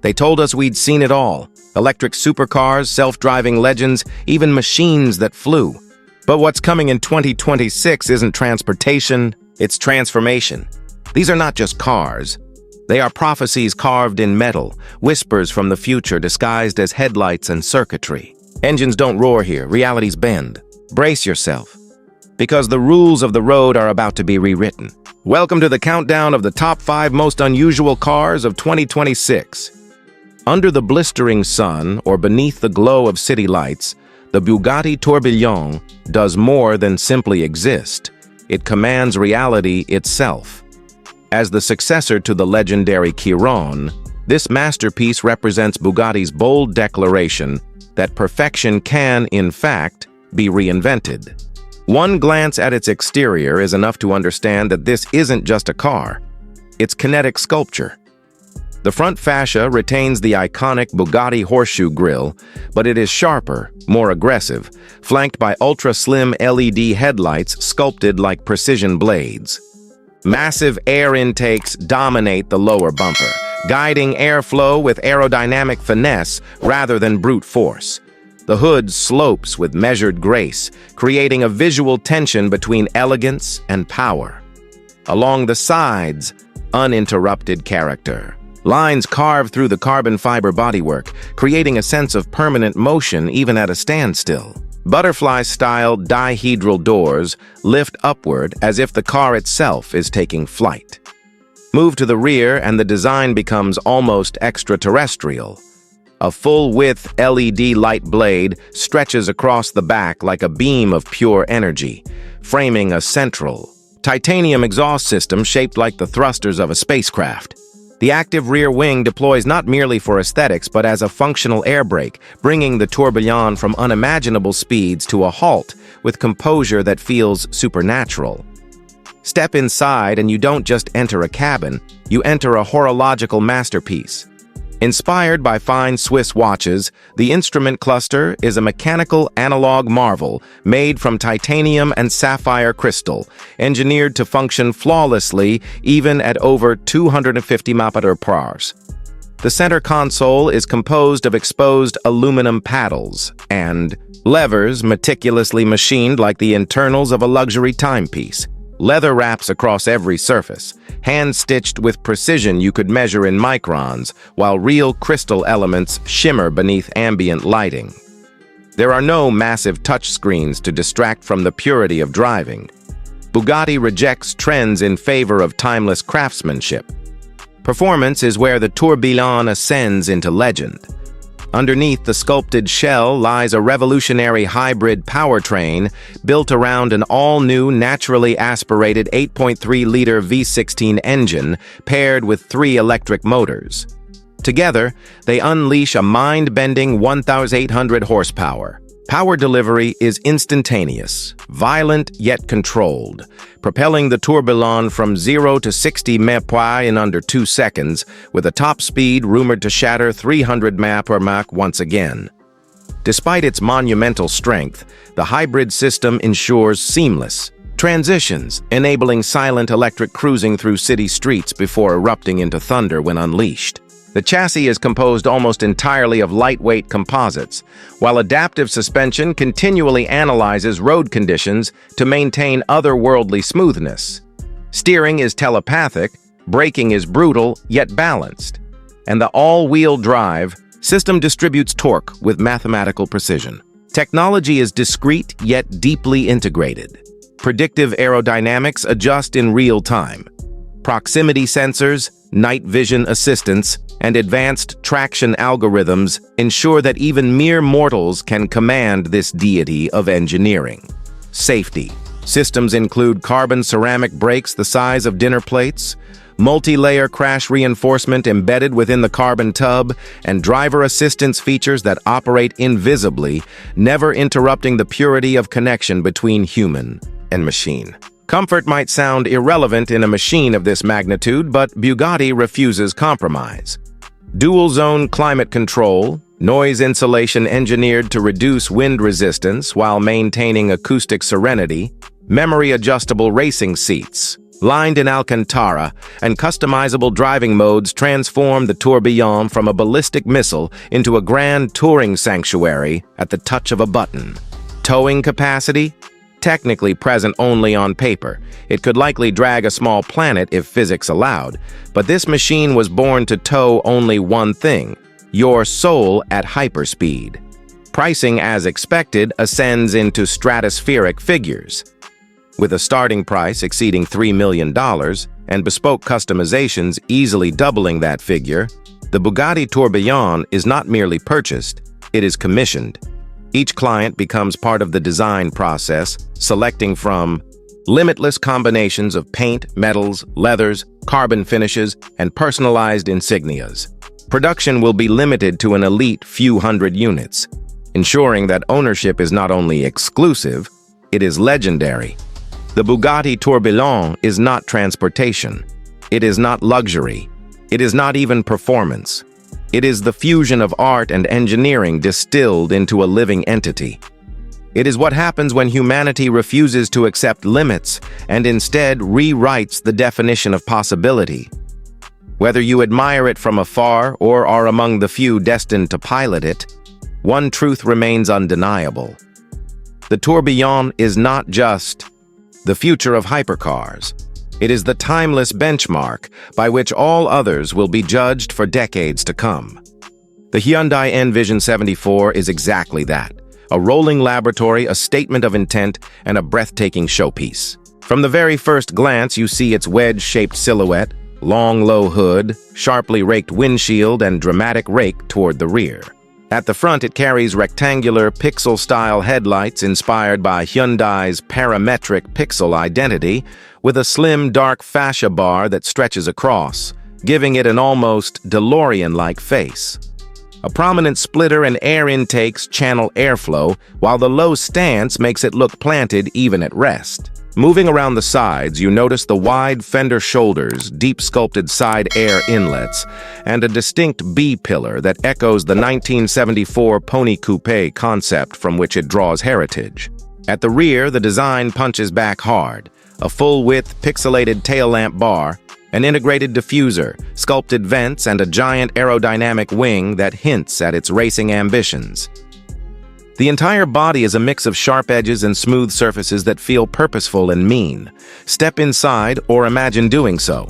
They told us we'd seen it all. Electric supercars, self-driving legends, even machines that flew. But what's coming in 2026 isn't transportation, it's transformation. These are not just cars. They are prophecies carved in metal, whispers from the future disguised as headlights and circuitry. Engines don't roar here, realities bend. Brace yourself, because the rules of the road are about to be rewritten. Welcome to the countdown of the top 5 most unusual cars of 2026. Under the blistering sun or beneath the glow of city lights, the Bugatti Tourbillon does more than simply exist. It commands reality itself. As the successor to the legendary Chiron, this masterpiece represents Bugatti's bold declaration that perfection can, in fact, be reinvented. One glance at its exterior is enough to understand that this isn't just a car. It's kinetic sculpture. The front fascia retains the iconic Bugatti horseshoe grille, but it is sharper, more aggressive, flanked by ultra-slim LED headlights sculpted like precision blades. Massive air intakes dominate the lower bumper, guiding airflow with aerodynamic finesse rather than brute force. The hood slopes with measured grace, creating a visual tension between elegance and power. Along the sides, uninterrupted character. Lines carve through the carbon fiber bodywork, creating a sense of permanent motion even at a standstill. Butterfly-style dihedral doors lift upward as if the car itself is taking flight. Move to the rear and the design becomes almost extraterrestrial. A full-width LED light blade stretches across the back like a beam of pure energy, framing a central, titanium exhaust system shaped like the thrusters of a spacecraft. The active rear wing deploys not merely for aesthetics but as a functional air brake, bringing the tourbillon from unimaginable speeds to a halt with composure that feels supernatural. Step inside and you don't just enter a cabin, you enter a horological masterpiece. Inspired by fine Swiss watches, the instrument cluster is a mechanical analog marvel made from titanium and sapphire crystal, engineered to function flawlessly even at over 250 mph. The center console is composed of exposed aluminum paddles and levers meticulously machined like the internals of a luxury timepiece. Leather wraps across every surface, hand-stitched with precision you could measure in microns, while real crystal elements shimmer beneath ambient lighting. There are no massive touchscreens to distract from the purity of driving. Bugatti rejects trends in favor of timeless craftsmanship. Performance is where the tourbillon ascends into legend. Underneath the sculpted shell lies a revolutionary hybrid powertrain built around an all-new naturally aspirated 8.3-liter V16 engine paired with 3 electric motors. Together, they unleash a mind-bending 1,800 horsepower. Power delivery is instantaneous, violent yet controlled, propelling the tourbillon from 0 to 60 mph in under 2 seconds, with a top speed rumored to shatter 300 mph once again. Despite its monumental strength, the hybrid system ensures seamless transitions, enabling silent electric cruising through city streets before erupting into thunder when unleashed. The chassis is composed almost entirely of lightweight composites, while adaptive suspension continually analyzes road conditions to maintain otherworldly smoothness. Steering is telepathic, braking is brutal yet balanced, and the all-wheel drive system distributes torque with mathematical precision. Technology is discreet yet deeply integrated. Predictive aerodynamics adjust in real time. Proximity sensors, night vision assistance, and advanced traction algorithms ensure that even mere mortals can command this deity of engineering. Safety. Systems include carbon ceramic brakes the size of dinner plates, multi-layer crash reinforcement embedded within the carbon tub, and driver assistance features that operate invisibly, never interrupting the purity of connection between human and machine. Comfort might sound irrelevant in a machine of this magnitude, but Bugatti refuses compromise. Dual-zone climate control, noise insulation engineered to reduce wind resistance while maintaining acoustic serenity, memory-adjustable racing seats, lined in Alcantara, and customizable driving modes transform the tourbillon from a ballistic missile into a grand touring sanctuary at the touch of a button. Towing capacity? Technically present only on paper. It could likely drag a small planet if physics allowed, but this machine was born to tow only one thing: your soul at hyperspeed. Pricing, as expected, ascends into stratospheric figures. With a starting price exceeding $3 million and bespoke customizations easily doubling that figure, the Bugatti Tourbillon is not merely purchased, it is commissioned. Each client becomes part of the design process, selecting from limitless combinations of paint, metals, leathers, carbon finishes, and personalized insignias. Production will be limited to an elite few hundred units, ensuring that ownership is not only exclusive, it is legendary. The Bugatti Tourbillon is not transportation. It is not luxury. It is not even performance. It is the fusion of art and engineering distilled into a living entity. It is what happens when humanity refuses to accept limits and instead rewrites the definition of possibility. Whether you admire it from afar or are among the few destined to pilot it, one truth remains undeniable. The tourbillon is not just the future of hypercars. It is the timeless benchmark by which all others will be judged for decades to come. The Hyundai Envision 74 is exactly that: a rolling laboratory, a statement of intent, and a breathtaking showpiece. From the very first glance, you see its wedge-shaped silhouette, long low hood, sharply raked windshield, and dramatic rake toward the rear. At the front, it carries rectangular, pixel-style headlights inspired by Hyundai's parametric pixel identity, with a slim, dark fascia bar that stretches across, giving it an almost DeLorean-like face. A prominent splitter and air intakes channel airflow, while the low stance makes it look planted even at rest. Moving around the sides, you notice the wide fender shoulders, deep sculpted side air inlets, and a distinct B-pillar that echoes the 1974 Pony Coupe concept from which it draws heritage. At the rear, the design punches back hard: a full-width pixelated tail lamp bar, an integrated diffuser, sculpted vents, and a giant aerodynamic wing that hints at its racing ambitions. The entire body is a mix of sharp edges and smooth surfaces that feel purposeful and mean. Step inside or imagine doing so.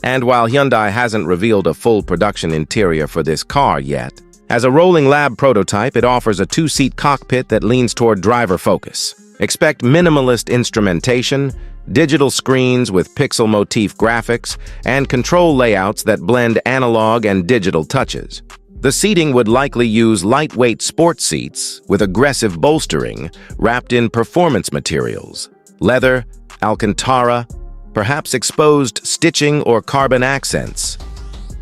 And while Hyundai hasn't revealed a full production interior for this car yet, as a rolling lab prototype, it offers a two-seat cockpit that leans toward driver focus. Expect minimalist instrumentation, digital screens with pixel motif graphics, and control layouts that blend analog and digital touches. The seating would likely use lightweight sports seats with aggressive bolstering wrapped in performance materials: leather, Alcantara, perhaps exposed stitching or carbon accents.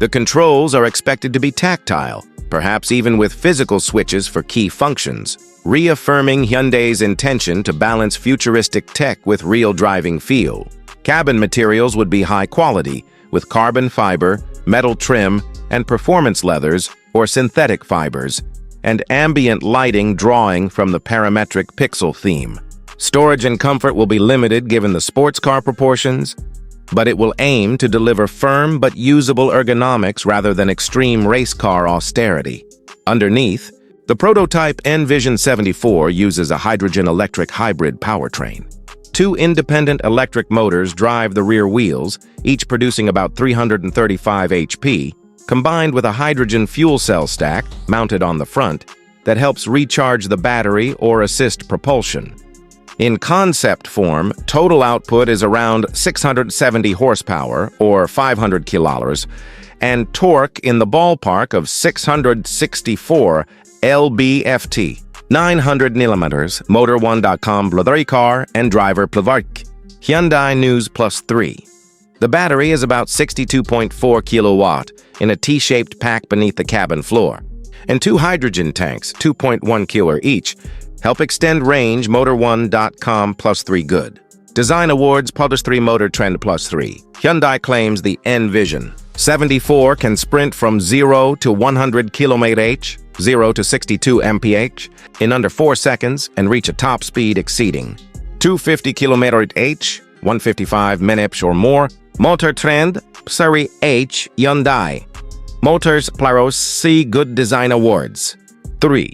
The controls are expected to be tactile, perhaps even with physical switches for key functions, reaffirming Hyundai's intention to balance futuristic tech with real driving feel. Cabin materials would be high quality, with carbon fiber, metal trim, and performance leathers or synthetic fibers, and ambient lighting drawing from the parametric pixel theme. Storage and comfort will be limited given the sports car proportions, but it will aim to deliver firm but usable ergonomics rather than extreme race car austerity. Underneath, the prototype Envision 74 uses a hydrogen-electric hybrid powertrain. Two independent electric motors drive the rear wheels, each producing about 335 HP, combined with a hydrogen fuel cell stack mounted on the front that helps recharge the battery or assist propulsion. In concept form, total output is around 670 horsepower, or 500 kilograms, and torque in the ballpark of 664 lb-ft. 900 millimeters, Motor1.com Blöderi car and driver Plvark. Hyundai News Plus 3. The battery is about 62.4 kilowatt in a T-shaped pack beneath the cabin floor, and two hydrogen tanks, 2.1 kilo each, help extend range. Motor1.com Plus 3 good. Design Awards Plus 3 Motor Trend Plus 3. Hyundai claims the Envision 74 can sprint from 0 to 100 km/h, 0 to 62 mph, in under 4 seconds and reach a top speed exceeding 250 km/h, 155 minutes or more. Motor Trend Seri H Hyundai. Motors Plaros C Good Design Awards. 3.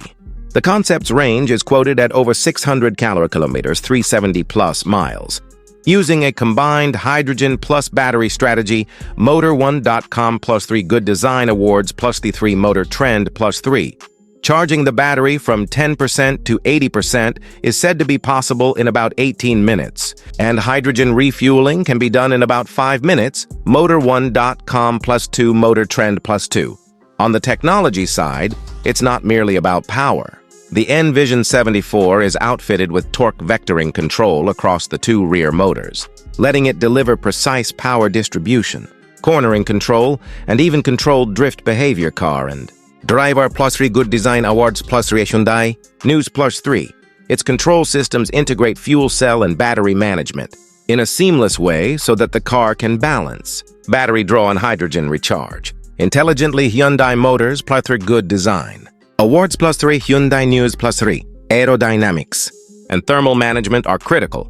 The concept's range is quoted at over 600 kilometers, 370 plus miles. Using a combined hydrogen plus battery strategy, Motor1.com +3 Good Design Awards plus the 3 Motor Trend +3. Charging the battery from 10% to 80% is said to be possible in about 18 minutes, and hydrogen refueling can be done in about 5 minutes, Motor1.com +2 Motor Trend +2. On the technology side, it's not merely about power. The Envision 74 is outfitted with torque vectoring control across the 2 rear motors, letting it deliver precise power distribution, cornering control, and even controlled drift behavior. Car and Driver +3 Good Design Awards +3 Hyundai. News +3. Its control systems integrate fuel cell and battery management in a seamless way so that the car can balance battery draw and hydrogen recharge. Intelligently Hyundai Motors +3 Good Design. Awards +3 Hyundai News +3. Aerodynamics and thermal management are critical.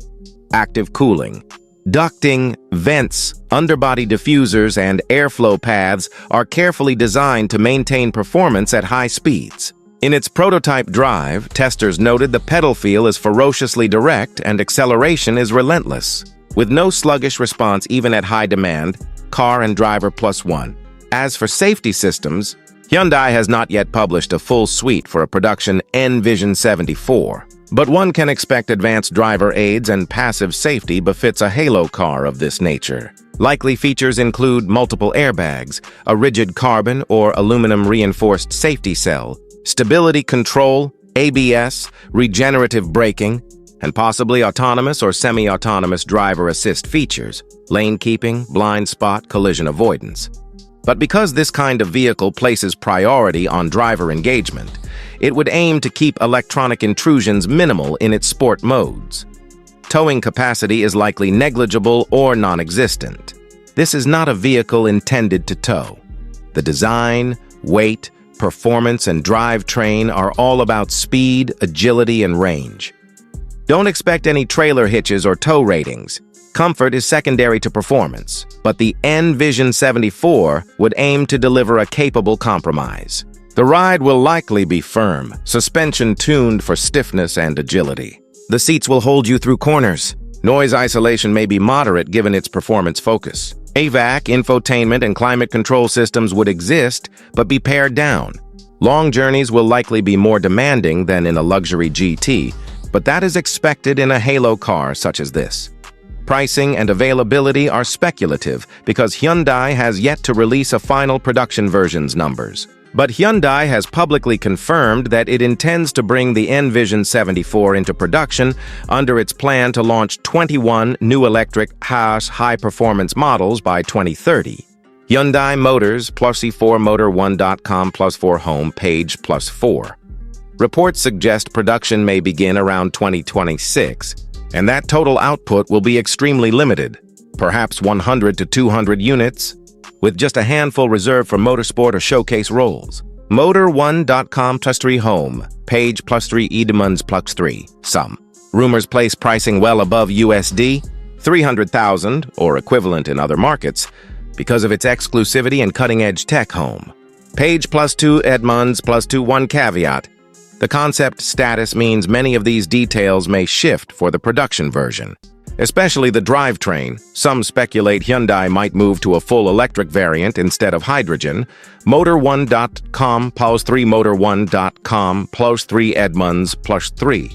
Active cooling, ducting, vents, underbody diffusers, and airflow paths are carefully designed to maintain performance at high speeds. In its prototype drive, testers noted the pedal feel is ferociously direct and acceleration is relentless, with no sluggish response even at high demand. Car and Driver +1. As for safety systems, Hyundai has not yet published a full suite for a production Envision 74. But one can expect advanced driver aids and passive safety befits a halo car of this nature. Likely features include multiple airbags, a rigid carbon or aluminum-reinforced safety cell, stability control, ABS, regenerative braking, and possibly autonomous or semi-autonomous driver assist features, lane keeping, blind spot, collision avoidance. But because this kind of vehicle places priority on driver engagement, it would aim to keep electronic intrusions minimal in its sport modes. Towing capacity is likely negligible or non-existent. This is not a vehicle intended to tow. The design, weight, performance, and drivetrain are all about speed, agility, and range. Don't expect any trailer hitches or tow ratings. Comfort is secondary to performance, but the Envision 74 would aim to deliver a capable compromise. The ride will likely be firm, suspension tuned for stiffness and agility. The seats will hold you through corners. Noise isolation may be moderate given its performance focus. AVAC, infotainment, and climate control systems would exist, but be pared down. Long journeys will likely be more demanding than in a luxury GT, but that is expected in a halo car such as this. Pricing and availability are speculative because Hyundai has yet to release a final production version's numbers. But Hyundai has publicly confirmed that it intends to bring the Envision 74 into production under its plan to launch 21 new electric high-performance models by 2030. Hyundai Motors +4 Motor1.com +4 home page +4. Reports suggest production may begin around 2026, and that total output will be extremely limited, perhaps 100 to 200 units, with just a handful reserved for motorsport or showcase roles. Motor1.com +3 home, page +3 Edmunds +3, some. Rumors place pricing well above USD 300,000 or equivalent in other markets because of its exclusivity and cutting-edge tech home. Page +2 Edmunds +2 one caveat. The concept status means many of these details may shift for the production version, especially the drivetrain. Some speculate Hyundai might move to a full electric variant instead of hydrogen. Motor1.com +3 Motor1.com +3 Edmunds +3.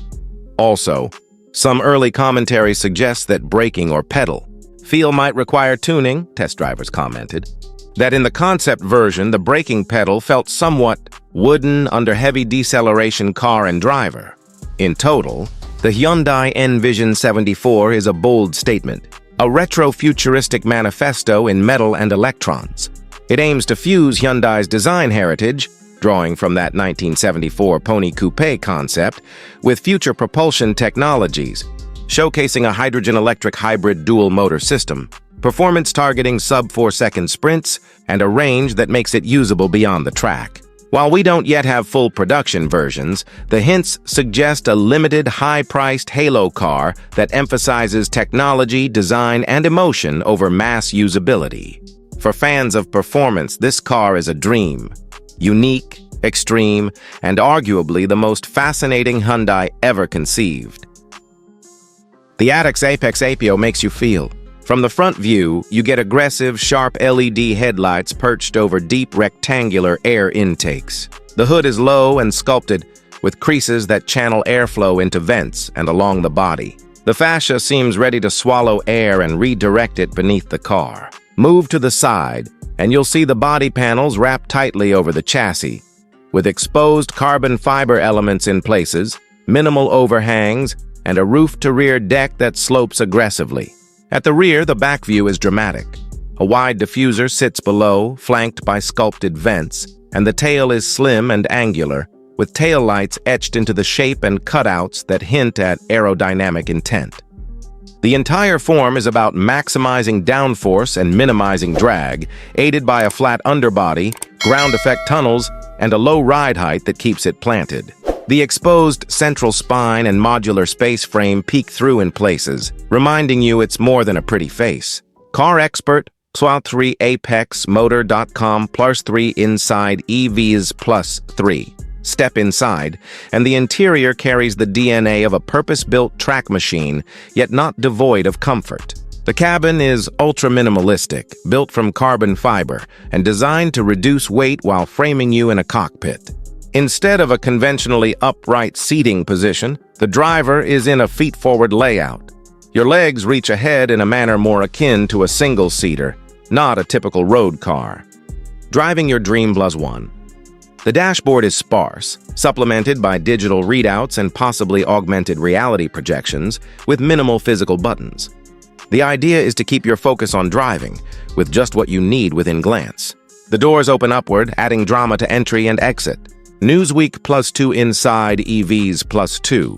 Also, some early commentary suggests that braking or pedal feel might require tuning, test drivers commented. That in the concept version, the braking pedal felt somewhat wooden under heavy deceleration. Car and Driver. In total, the Hyundai Envision 74 is a bold statement, a retro-futuristic manifesto in metal and electrons. It aims to fuse Hyundai's design heritage, drawing from that 1974 Pony Coupe concept, with future propulsion technologies, showcasing a hydrogen-electric hybrid dual-motor system, performance targeting sub-4-second sprints, and a range that makes it usable beyond the track. While we don't yet have full production versions, the hints suggest a limited, high-priced halo car that emphasizes technology, design, and emotion over mass usability. For fans of performance, this car is a dream. Unique, extreme, and arguably the most fascinating Hyundai ever conceived. The AutoX Apex APO makes you feel. From the front view, you get aggressive, sharp LED headlights perched over deep rectangular air intakes. The hood is low and sculpted, with creases that channel airflow into vents and along the body. The fascia seems ready to swallow air and redirect it beneath the car. Move to the side, and you'll see the body panels wrapped tightly over the chassis, with exposed carbon fiber elements in places, minimal overhangs, and a roof-to-rear deck that slopes aggressively. At the rear, the back view is dramatic. A wide diffuser sits below, flanked by sculpted vents, and the tail is slim and angular, with taillights etched into the shape and cutouts that hint at aerodynamic intent. The entire form is about maximizing downforce and minimizing drag, aided by a flat underbody, ground effect tunnels, and a low ride height that keeps it planted. The exposed central spine and modular space frame peek through in places, reminding you it's more than a pretty face. Car expert, 3 Apex Motor.com +3 inside EVs +3. Step inside, and the interior carries the DNA of a purpose-built track machine, yet not devoid of comfort. The cabin is ultra-minimalistic, built from carbon fiber, and designed to reduce weight while framing you in a cockpit. Instead of a conventionally upright seating position, the driver is in a feet-forward layout. Your legs reach ahead in a manner more akin to a single-seater, not a typical road car. Driving your dream +1. The dashboard is sparse, supplemented by digital readouts and possibly augmented reality projections with minimal physical buttons. The idea is to keep your focus on driving, with just what you need within glance. The doors open upward, adding drama to entry and exit. Newsweek +2 inside EVs +2.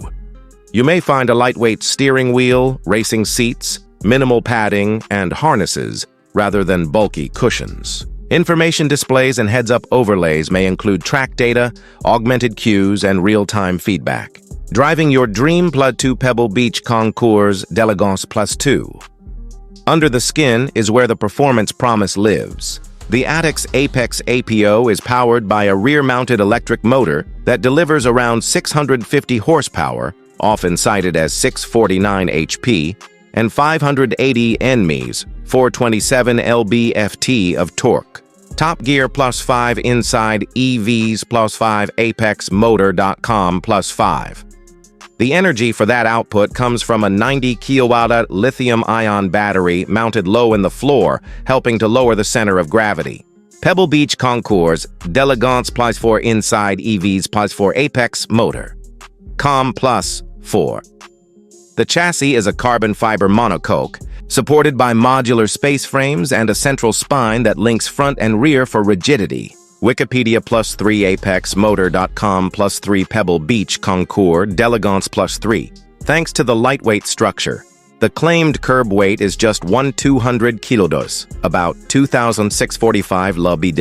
You may find a lightweight steering wheel, racing seats, minimal padding, and harnesses, rather than bulky cushions. Information displays and heads-up overlays may include track data, augmented cues, and real-time feedback. Driving your dream +2 Pebble Beach Concours d'Elegance +2. Under the skin is where the performance promise lives. The AutoX Apex APO is powered by a rear-mounted electric motor that delivers around 650 horsepower, often cited as 649 HP, and 580 Nm, 427 lb-ft of torque. Top Gear +5 inside EVs +5 Apex Motor.com +5. The energy for that output comes from a 90 kWh lithium-ion battery mounted low in the floor, helping to lower the center of gravity. Pebble Beach Concours d'Elegance +4 inside EVs +4 Apex Motor. Com +4. The chassis is a carbon fiber monocoque, supported by modular space frames and a central spine that links front and rear for rigidity. Wikipedia +3 Apex Motor.com +3 Pebble Beach Concours d'Elegance +3. Thanks to the lightweight structure, the claimed curb weight is just 1,200 kilos, about 2,645 lb.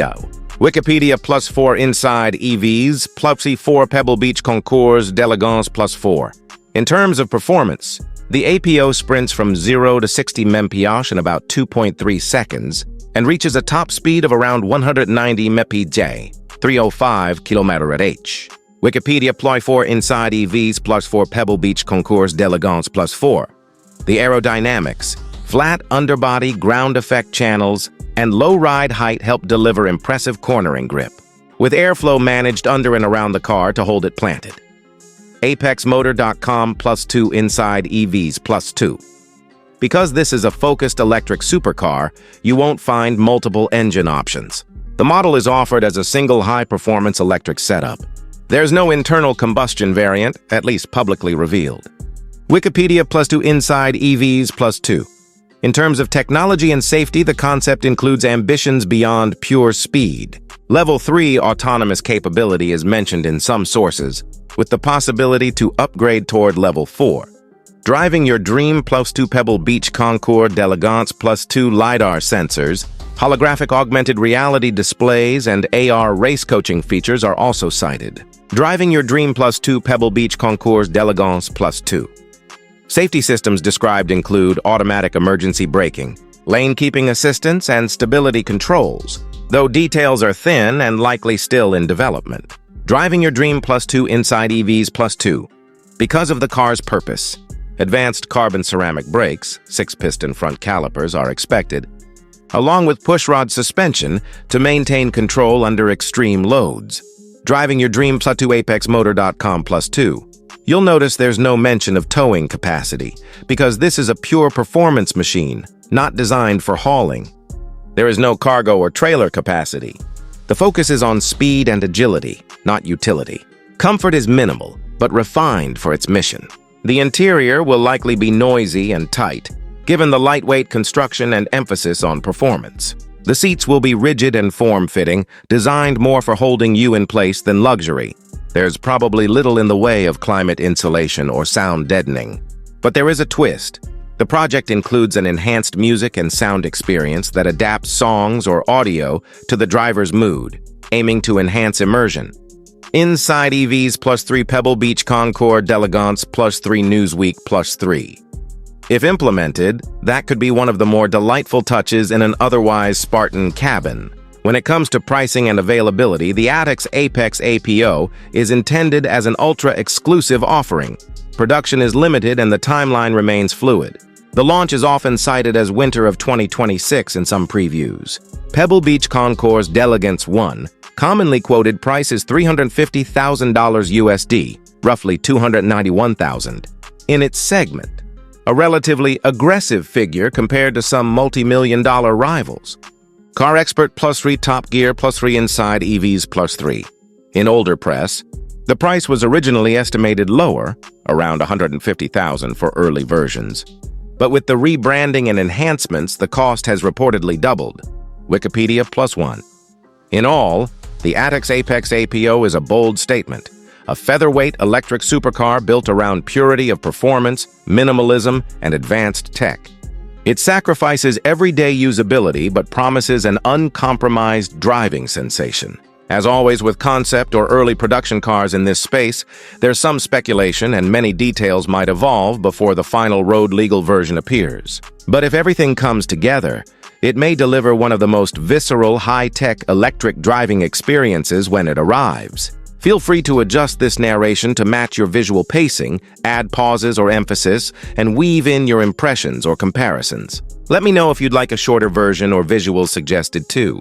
Wikipedia +4 inside EVs +4 Pebble Beach Concours d'Elegance +4. In terms of performance, the APO sprints from 0 to 60 mph in about 2.3 seconds and reaches a top speed of around 190 mpj, 305 km/h. Wikipedia +4 inside EVs +4 Pebble Beach Concours d'Elegance +4. The aerodynamics, flat underbody, ground effect channels, and low ride height help deliver impressive cornering grip, with airflow managed under and around the car to hold it planted. ApexMotor.com +2 inside EVs +2. Because this is a focused electric supercar, you won't find multiple engine options. The model is offered as a single high-performance electric setup. There's no internal combustion variant, at least publicly revealed. Wikipedia +2 inside EVs +2. In terms of technology and safety, the concept includes ambitions beyond pure speed. Level 3 autonomous capability is mentioned in some sources, with the possibility to upgrade toward Level 4. Driving your dream +2 Pebble Beach Concours d'Elegance +2 LiDAR sensors, Holographic augmented reality displays and AR race coaching features are also cited. Driving your Dream Plus 2 Pebble Beach Concours d'Elegance Plus 2. Safety systems described include automatic emergency braking, lane keeping assistance, and stability controls, though details are thin and likely still in development. Driving your Dream Plus 2 Inside EVs Plus 2. Because of the car's purpose, advanced carbon ceramic brakes, 6-piston front calipers are expected, along with pushrod suspension to maintain control under extreme loads. Driving your Dream Plus 2 ApexMotor.com Plus 2. You'll notice there's no mention of towing capacity, because this is a pure performance machine, not designed for hauling. There is no cargo or trailer capacity. The focus is on speed and agility, not utility. Comfort is minimal, but refined for its mission. The interior will likely be noisy and tight, given the lightweight construction and emphasis on performance. The seats will be rigid and form-fitting, designed more for holding you in place than luxury. There's probably little in the way of climate insulation or sound deadening. But there is a twist. The project includes an enhanced music and sound experience that adapts songs or audio to the driver's mood, aiming to enhance immersion. Inside EVs Plus 3 Pebble Beach Concours d'Elegance Plus 3 Newsweek Plus 3. If implemented, that could be one of the more delightful touches in an otherwise Spartan cabin. When it comes to pricing and availability, the AutoX Apex APO is intended as an ultra-exclusive offering. Production is limited and the timeline remains fluid. The launch is often cited as winter of 2026 in some previews. Pebble Beach Concours d'Elegance 1, commonly quoted price is $350,000 USD, roughly $291,000. In its segment, a relatively aggressive figure compared to some multi-million-dollar rivals. Car Expert Plus 3 Top Gear Plus 3 Inside EVs Plus 3. In older press, the price was originally estimated lower, around $150,000 for early versions. But with the rebranding and enhancements, the cost has reportedly doubled. Wikipedia Plus 1. In all, the AutoX Apex APO is a bold statement. A featherweight electric supercar built around purity of performance, minimalism, and advanced tech. It sacrifices everyday usability but promises an uncompromised driving sensation. As always with concept or early production cars in this space, there's some speculation and many details might evolve before the final road-legal version appears. But if everything comes together, it may deliver one of the most visceral, high-tech electric driving experiences when it arrives. Feel free to adjust this narration to match your visual pacing, add pauses or emphasis, and weave in your impressions or comparisons. Let me know if you'd like a shorter version or visuals suggested too.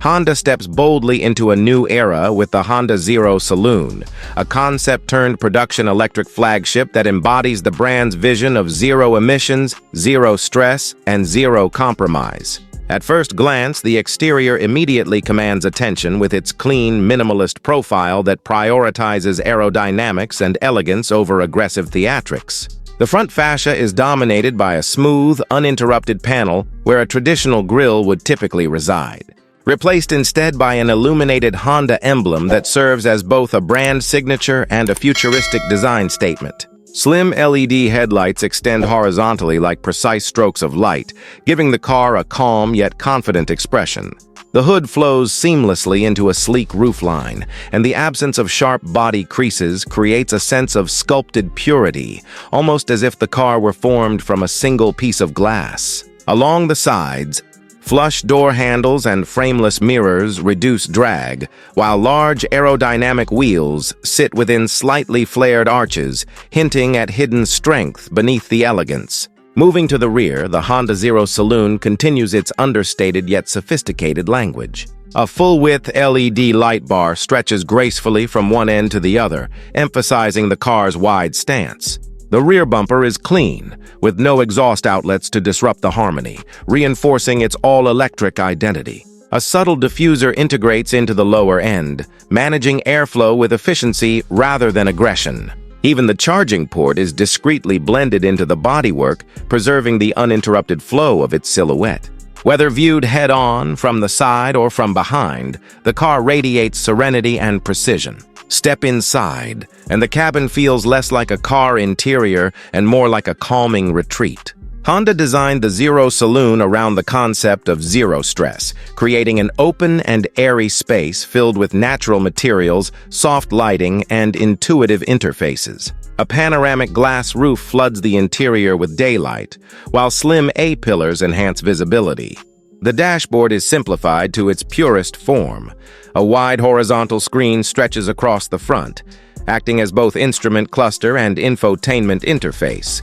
Honda steps boldly into a new era with the Honda Zero Saloon, a concept-turned-production electric flagship that embodies the brand's vision of zero emissions, zero stress, and zero compromise. At first glance, the exterior immediately commands attention with its clean, minimalist profile that prioritizes aerodynamics and elegance over aggressive theatrics. The front fascia is dominated by a smooth, uninterrupted panel where a traditional grille would typically reside, replaced instead by an illuminated Honda emblem that serves as both a brand signature and a futuristic design statement. Slim LED headlights extend horizontally like precise strokes of light, giving the car a calm yet confident expression. The hood flows seamlessly into a sleek roofline, and the absence of sharp body creases creates a sense of sculpted purity, almost as if the car were formed from a single piece of glass. Along the sides, flush door handles and frameless mirrors reduce drag, while large aerodynamic wheels sit within slightly flared arches, hinting at hidden strength beneath the elegance. Moving to the rear, the Honda Zero Saloon continues its understated yet sophisticated language. A full-width LED light bar stretches gracefully from one end to the other, emphasizing the car's wide stance. The rear bumper is clean, with no exhaust outlets to disrupt the harmony, reinforcing its all-electric identity. A subtle diffuser integrates into the lower end, managing airflow with efficiency rather than aggression. Even the charging port is discreetly blended into the bodywork, preserving the uninterrupted flow of its silhouette. Whether viewed head-on, from the side, or from behind, the car radiates serenity and precision. Step inside, and the cabin feels less like a car interior and more like a calming retreat. Honda designed the Zero Saloon around the concept of zero stress, creating an open and airy space filled with natural materials, soft lighting, and intuitive interfaces. A panoramic glass roof floods the interior with daylight, while slim A-pillars enhance visibility. The dashboard is simplified to its purest form. A wide horizontal screen stretches across the front, acting as both instrument cluster and infotainment interface.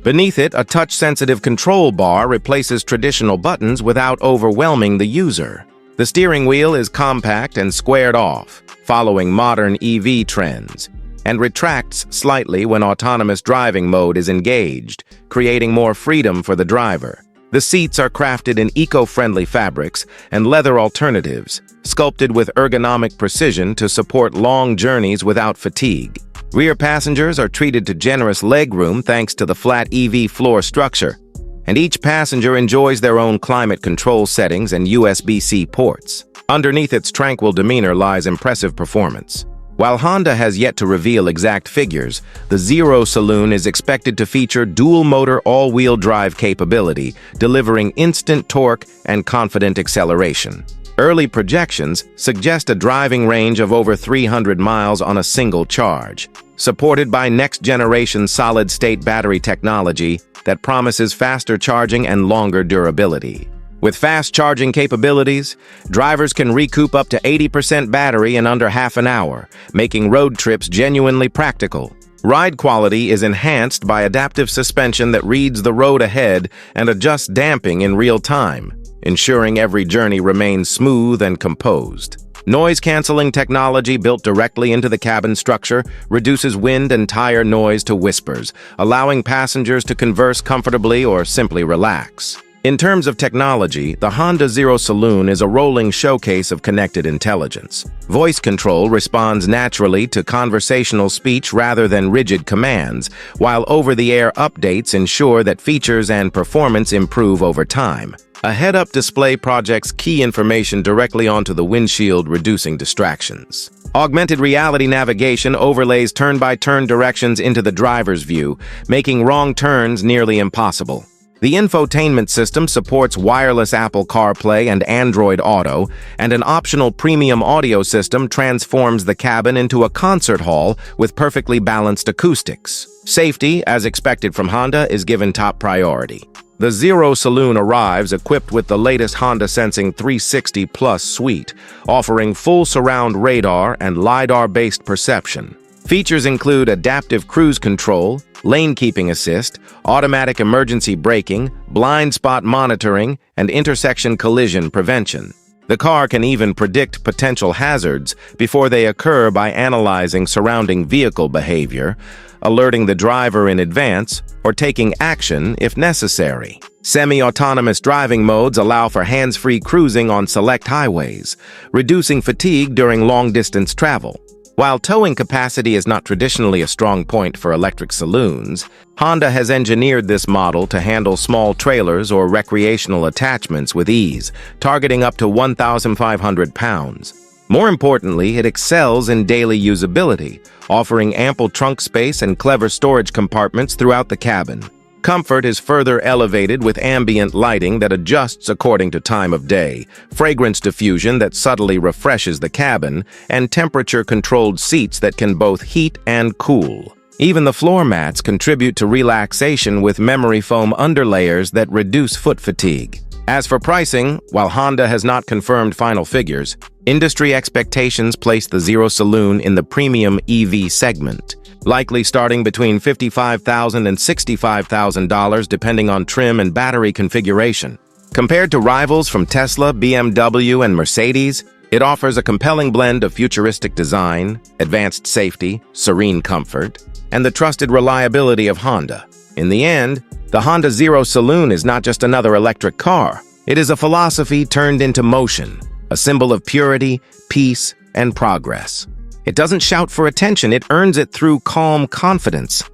Beneath it, a touch-sensitive control bar replaces traditional buttons without overwhelming the user. The steering wheel is compact and squared off, following modern EV trends, and retracts slightly when autonomous driving mode is engaged, creating more freedom for the driver. The seats are crafted in eco-friendly fabrics and leather alternatives, sculpted with ergonomic precision to support long journeys without fatigue. Rear passengers are treated to generous legroom thanks to the flat EV floor structure, and each passenger enjoys their own climate control settings and USB-C ports. Underneath its tranquil demeanor lies impressive performance. While Honda has yet to reveal exact figures, the Zero Saloon is expected to feature dual-motor all-wheel drive capability, delivering instant torque and confident acceleration. Early projections suggest a driving range of over 300 miles on a single charge, supported by next-generation solid-state battery technology that promises faster charging and longer durability. With fast charging capabilities, drivers can recoup up to 80% battery in under half an hour, making road trips genuinely practical. Ride quality is enhanced by adaptive suspension that reads the road ahead and adjusts damping in real time, ensuring every journey remains smooth and composed. Noise-canceling technology built directly into the cabin structure reduces wind and tire noise to whispers, allowing passengers to converse comfortably or simply relax. In terms of technology, the Honda Zero Saloon is a rolling showcase of connected intelligence. Voice control responds naturally to conversational speech rather than rigid commands, while over-the-air updates ensure that features and performance improve over time. A head-up display projects key information directly onto the windshield, reducing distractions. Augmented reality navigation overlays turn-by-turn directions into the driver's view, making wrong turns nearly impossible. The infotainment system supports wireless Apple CarPlay and Android Auto, and an optional premium audio system transforms the cabin into a concert hall with perfectly balanced acoustics. Safety, as expected from Honda, is given top priority. The Zero Saloon arrives equipped with the latest Honda Sensing 360 Plus suite, offering full surround radar and LiDAR-based perception. Features include adaptive cruise control, lane keeping assist, automatic emergency braking, blind spot monitoring, and intersection collision prevention. The car can even predict potential hazards before they occur by analyzing surrounding vehicle behavior, alerting the driver in advance, or taking action if necessary. Semi-autonomous driving modes allow for hands-free cruising on select highways, reducing fatigue during long-distance travel. While towing capacity is not traditionally a strong point for electric saloons, Honda has engineered this model to handle small trailers or recreational attachments with ease, targeting up to 1,500 pounds. More importantly, it excels in daily usability, offering ample trunk space and clever storage compartments throughout the cabin. Comfort is further elevated with ambient lighting that adjusts according to time of day, fragrance diffusion that subtly refreshes the cabin, and temperature-controlled seats that can both heat and cool. Even the floor mats contribute to relaxation with memory foam underlayers that reduce foot fatigue. As for pricing, while Honda has not confirmed final figures, industry expectations place the Zero Saloon in the premium EV segment, likely starting between $55,000 and $65,000 depending on trim and battery configuration. Compared to rivals from Tesla, BMW, and Mercedes, it offers a compelling blend of futuristic design, advanced safety, serene comfort, and the trusted reliability of Honda. In the end, the Honda Zero Saloon is not just another electric car. It is a philosophy turned into motion, a symbol of purity, peace, and progress. It doesn't shout for attention, it earns it through calm confidence.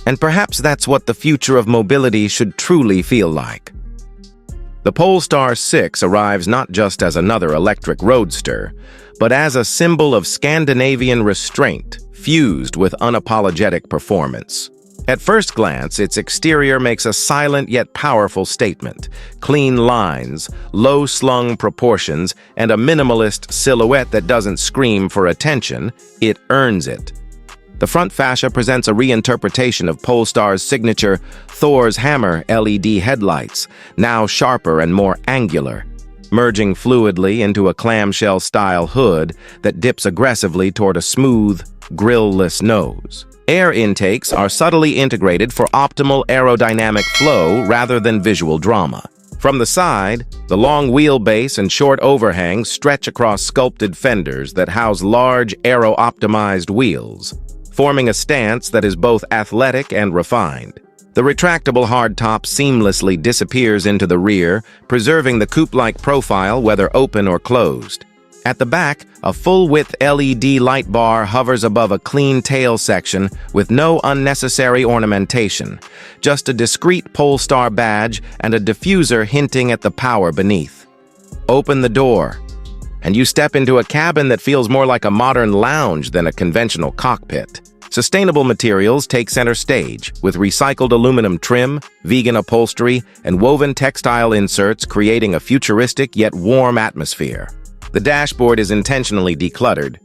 And perhaps that's what the future of mobility should truly feel like. The Polestar 6 arrives not just as another electric roadster, but as a symbol of Scandinavian restraint fused with unapologetic performance. At first glance, its exterior makes a silent yet powerful statement. Clean lines, low-slung proportions, and a minimalist silhouette that doesn't scream for attention, it earns it. The front fascia presents a reinterpretation of Polestar's signature Thor's Hammer LED headlights, now sharper and more angular, merging fluidly into a clamshell-style hood that dips aggressively toward a smooth, grille-less nose. Air intakes are subtly integrated for optimal aerodynamic flow rather than visual drama. From the side, the long wheelbase and short overhangs stretch across sculpted fenders that house large aero-optimized wheels, forming a stance that is both athletic and refined. The retractable hardtop seamlessly disappears into the rear, preserving the coupe-like profile whether open or closed. At the back, a full-width LED light bar hovers above a clean tail section with no unnecessary ornamentation, just a discreet Polestar badge and a diffuser hinting at the power beneath. Open the door, and you step into a cabin that feels more like a modern lounge than a conventional cockpit. Sustainable materials take center stage, with recycled aluminum trim, vegan upholstery, and woven textile inserts creating a futuristic yet warm atmosphere. The dashboard is intentionally decluttered,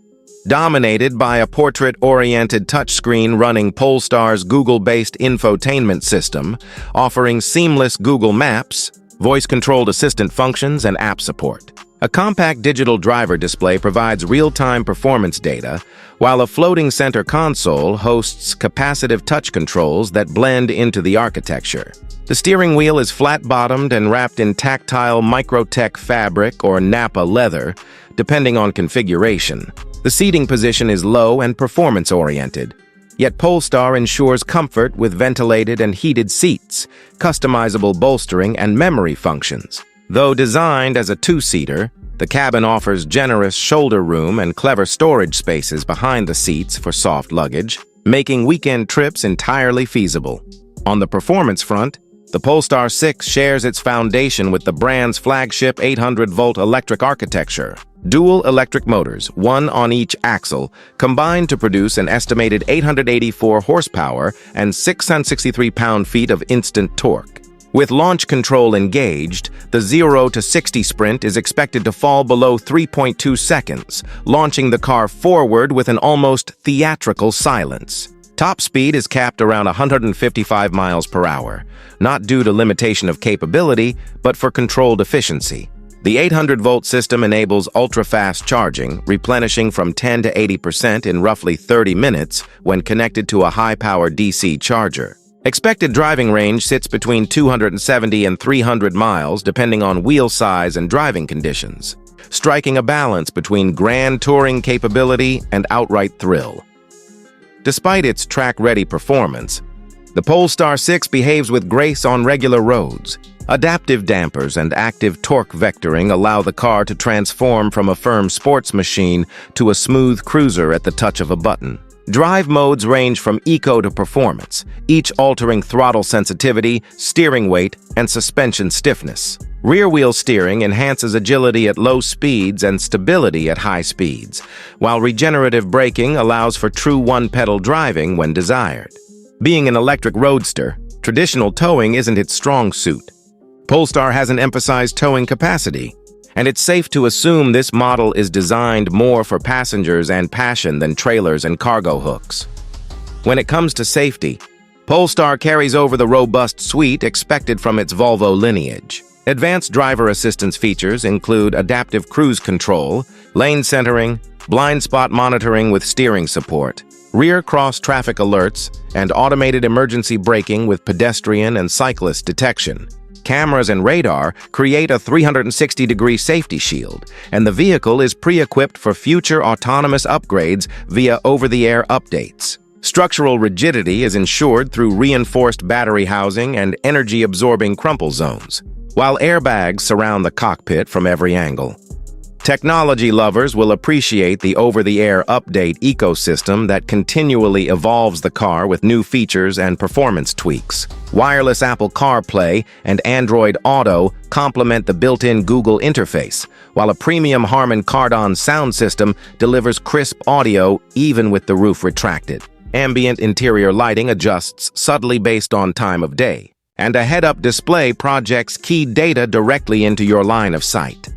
dominated by a portrait-oriented touchscreen running Polestar's Google-based infotainment system, offering seamless Google Maps, voice-controlled assistant functions, and app support. A compact digital driver display provides real-time performance data, while a floating center console hosts capacitive touch controls that blend into the architecture. The steering wheel is flat-bottomed and wrapped in tactile Microtech fabric or Nappa leather, depending on configuration. The seating position is low and performance-oriented, yet Polestar ensures comfort with ventilated and heated seats, customizable bolstering, and memory functions. Though designed as a two-seater, the cabin offers generous shoulder room and clever storage spaces behind the seats for soft luggage, making weekend trips entirely feasible. On the performance front, the Polestar 6 shares its foundation with the brand's flagship 800-volt electric architecture. Dual electric motors, one on each axle, combine to produce an estimated 884 horsepower and 663 pound-feet of instant torque. With launch control engaged, the 0 to 60 sprint is expected to fall below 3.2 seconds, launching the car forward with an almost theatrical silence. Top speed is capped around 155 miles per hour, not due to limitation of capability, but for controlled efficiency. The 800-volt system enables ultra-fast charging, replenishing from 10 to 80% in roughly 30 minutes when connected to a high-power DC charger. Expected driving range sits between 270 and 300 miles, depending on wheel size and driving conditions, striking a balance between grand touring capability and outright thrill. Despite its track-ready performance, the Polestar 6 behaves with grace on regular roads. Adaptive dampers and active torque vectoring allow the car to transform from a firm sports machine to a smooth cruiser at the touch of a button. Drive modes range from eco to performance, each altering throttle sensitivity, steering weight, and suspension stiffness. Rear-wheel steering enhances agility at low speeds and stability at high speeds, while regenerative braking allows for true one-pedal driving when desired. Being an electric roadster, traditional towing isn't its strong suit. Polestar hasn't emphasized towing capacity, and it's safe to assume this model is designed more for passengers and passion than trailers and cargo hooks. When it comes to safety, Polestar carries over the robust suite expected from its Volvo lineage. Advanced driver assistance features include adaptive cruise control, lane centering, blind spot monitoring with steering support, rear cross-traffic alerts, and automated emergency braking with pedestrian and cyclist detection. Cameras and radar create a 360-degree safety shield, and the vehicle is pre-equipped for future autonomous upgrades via over-the-air updates. Structural rigidity is ensured through reinforced battery housing and energy-absorbing crumple zones, while airbags surround the cockpit from every angle. Technology lovers will appreciate the over-the-air update ecosystem that continually evolves the car with new features and performance tweaks. Wireless Apple CarPlay and Android Auto complement the built-in Google interface, while a premium Harman Kardon sound system delivers crisp audio even with the roof retracted. Ambient interior lighting adjusts subtly based on time of day, and a head-up display projects key data directly into your line of sight.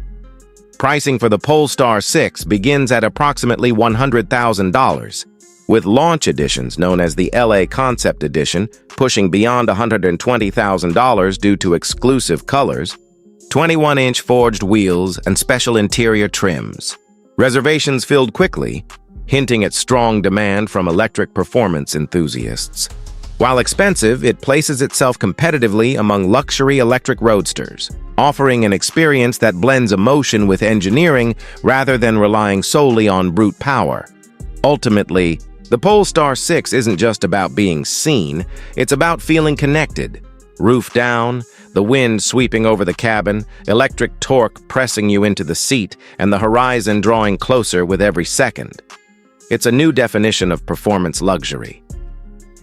Pricing for the Polestar 6 begins at approximately $100,000, with launch editions known as the LA Concept Edition pushing beyond $120,000 due to exclusive colors, 21-inch forged wheels, and special interior trims. Reservations filled quickly, hinting at strong demand from electric performance enthusiasts. While expensive, it places itself competitively among luxury electric roadsters, offering an experience that blends emotion with engineering rather than relying solely on brute power. Ultimately, the Polestar 6 isn't just about being seen, it's about feeling connected. Roof down, the wind sweeping over the cabin, electric torque pressing you into the seat, and the horizon drawing closer with every second. It's a new definition of performance luxury.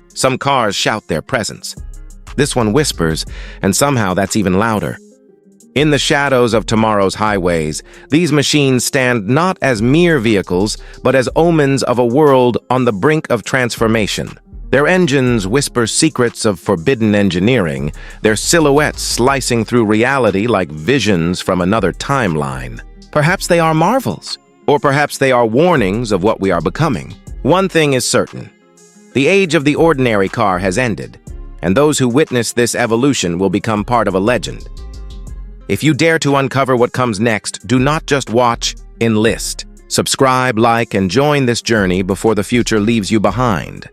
Some cars shout their presence. This one whispers, and somehow that's even louder. In the shadows of tomorrow's highways, these machines stand not as mere vehicles, but as omens of a world on the brink of transformation. Their engines whisper secrets of forbidden engineering, their silhouettes slicing through reality like visions from another timeline. Perhaps they are marvels, or perhaps they are warnings of what we are becoming. One thing is certain. The age of the ordinary car has ended, and those who witness this evolution will become part of a legend. If you dare to uncover what comes next, do not just watch, enlist. Subscribe, like, and join this journey before the future leaves you behind.